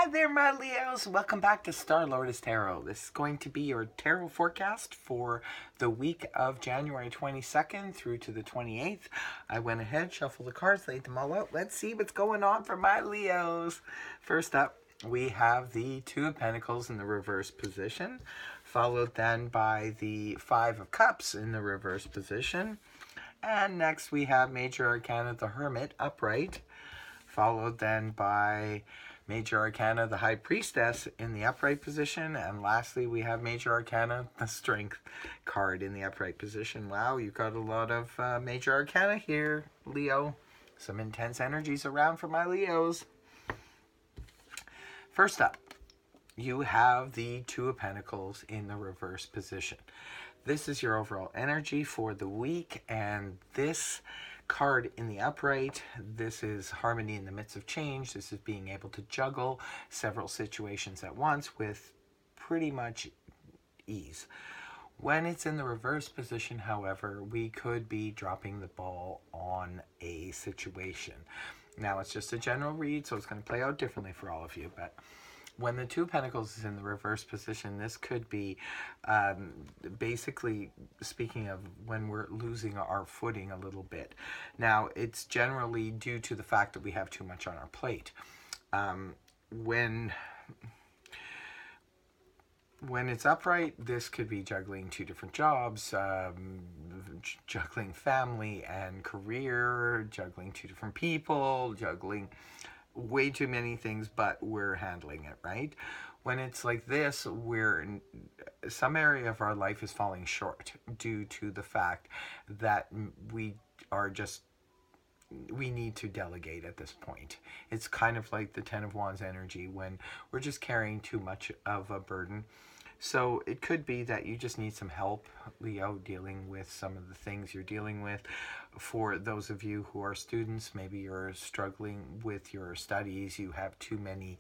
Hi there, my Leos. Welcome back to Star Lotus Tarot. This is going to be your tarot forecast for the week of January 22nd through to the 28th. I went ahead, shuffled the cards, laid them all out. Let's see what's going on for my Leos. First up, we have the Two of Pentacles in the reverse position, followed then by the Five of Cups in the reverse position. And next we have Major Arcana, the Hermit, upright, followed then by Major Arcana, the High Priestess, in the upright position. And lastly, we have Major Arcana, the Strength card, in the upright position. Wow, you've got a lot of Major Arcana here, Leo. Some intense energies around for my Leos. First up, you have the Two of Pentacles in the reverse position. This is your overall energy for the week, and this card in the upright, this is harmony in the midst of change. This is being able to juggle several situations at once with pretty much ease. When it's in the reverse position, however, we could be dropping the ball on a situation. Now, it's just a general read, so it's going to play out differently for all of you, but when the Two of Pentacles is in the reverse position, this could be basically speaking of when we're losing our footing a little bit. Now, it's generally due to the fact that we have too much on our plate. When it's upright, this could be juggling two different jobs, juggling family and career, juggling two different people, juggling way too many things, but we're handling it, right? When it's like this, some area of our life is falling short due to the fact that we need to delegate at this point. It's kind of like the Ten of Wands energy when we're just carrying too much of a burden. So it could be that you just need some help, Leo, dealing with some of the things you're dealing with. For those of you who are students, maybe you're struggling with your studies, you have too many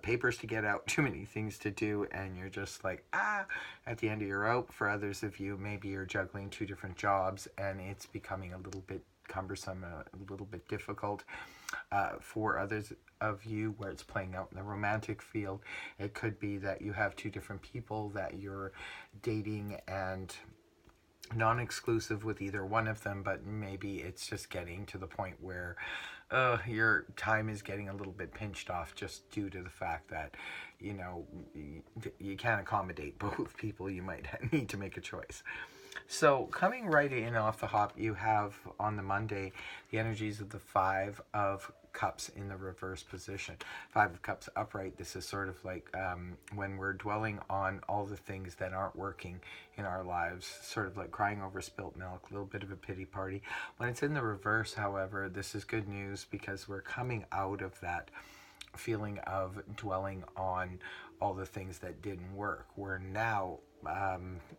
papers to get out, too many things to do, and you're just like, at the end of your rope. For others of you, maybe you're juggling two different jobs and it's becoming a little bit cumbersome, a little bit difficult. For others of you where it's playing out in the romantic field, it could be that you have two different people that you're dating and non-exclusive with either one of them, but maybe it's just getting to the point where your time is getting a little bit pinched off just due to the fact that you can't accommodate both people. You might need to make a choice. So coming right in off the hop, you have on the Monday the energies of the Five of Cups in the reverse position. Five of Cups upright. This is sort of like when we're dwelling on all the things that aren't working in our lives, sort of like crying over spilt milk, a little bit of a pity party. When it's in the reverse, however, this is good news because we're coming out of that feeling of dwelling on all the things that didn't work. We're now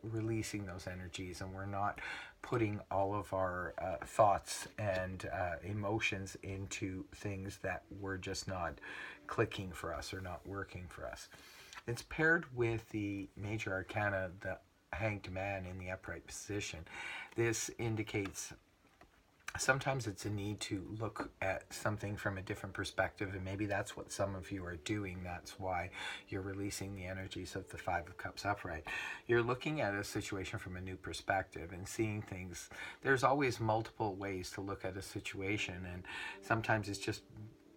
releasing those energies, and we're not putting all of our thoughts and emotions into things that were just not clicking for us or not working for us. It's paired with the Major Arcana, the Hanged Man in the upright position. This indicates sometimes it's a need to look at something from a different perspective, and maybe that's what some of you are doing. That's why you're releasing the energies of the Five of Cups upright. You're looking at a situation from a new perspective and seeing things. There's always multiple ways to look at a situation, and sometimes it's just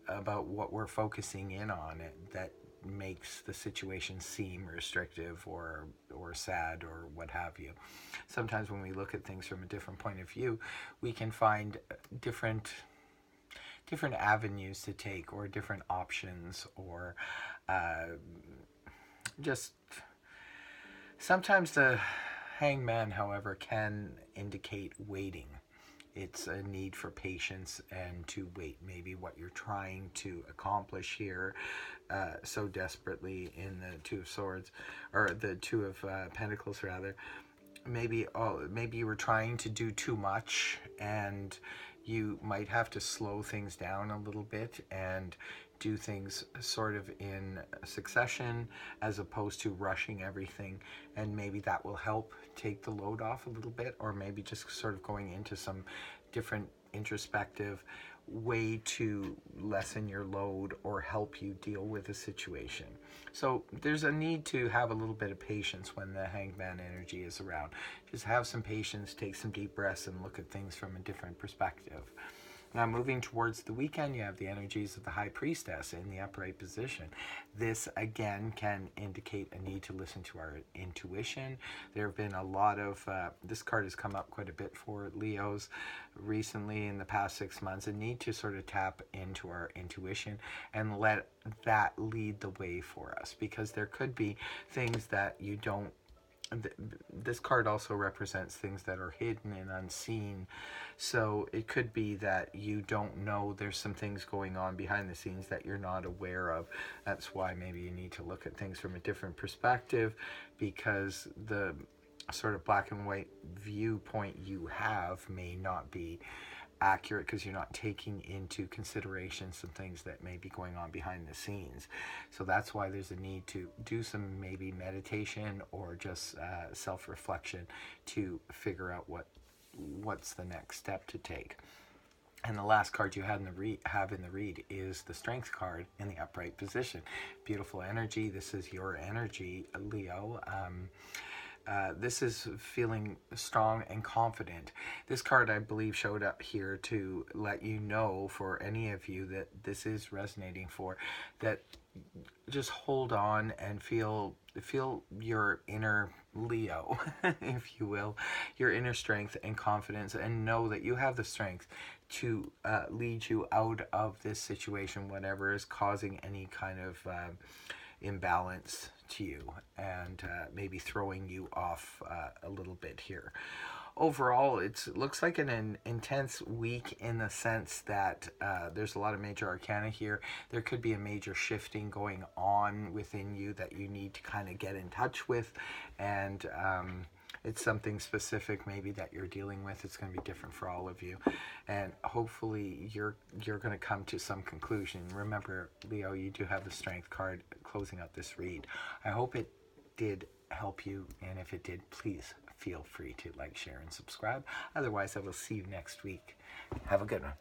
about what we're focusing in on that makes the situation seem restrictive or sad or what have you. Sometimes when we look at things from a different point of view, we can find different avenues to take, or different options, or just sometimes the Hangman, however, can indicate waiting. It's a need for patience and to wait. Maybe what you're trying to accomplish here so desperately in the Two of Swords, or the Two of Pentacles rather, maybe you were trying to do too much, and you might have to slow things down a little bit and do things sort of in succession as opposed to rushing everything, and maybe that will help take the load off a little bit, or maybe just sort of going into some different introspective way to lessen your load or help you deal with a situation. So there's a need to have a little bit of patience when the hangman energy is around. Just have some patience, take some deep breaths, and look at things from a different perspective. Now, moving towards the weekend, you have the energies of the High Priestess in the upright position. This, again, can indicate a need to listen to our intuition. There have been a lot of, this card has come up quite a bit for Leos recently in the past 6 months, a need to sort of tap into our intuition and let that lead the way for us, because there could be things that you don't. This card also represents things that are hidden and unseen, so it could be that you don't know there's some things going on behind the scenes that you're not aware of. That's why maybe you need to look at things from a different perspective, because the sort of black and white viewpoint you have may not be accurate, because you're not taking into consideration some things that may be going on behind the scenes. So that's why there's a need to do some maybe meditation or just self-reflection to figure out what's the next step to take. And the last card you have in the read is the Strength card in the upright position. Beautiful energy. This is your energy, Leo. This is feeling strong and confident. This card, I believe, showed up here to let you know, for any of you that this is resonating for, that just hold on and feel your inner Leo, if you will, your inner strength and confidence, and know that you have the strength to lead you out of this situation, whatever is causing any kind of imbalance to you, and maybe throwing you off a little bit here. Overall, it looks like an intense week in the sense that there's a lot of major arcana here. There could be a major shifting going on within you that you need to kind of get in touch with, and it's something specific maybe that you're dealing with. It's going to be different for all of you, and hopefully you're going to come to some conclusion. Remember, Leo, you do have the Strength card closing out this read. I hope it did help you, and if it did, please feel free to like, share, and subscribe. Otherwise, I will see you next week. Have a good one.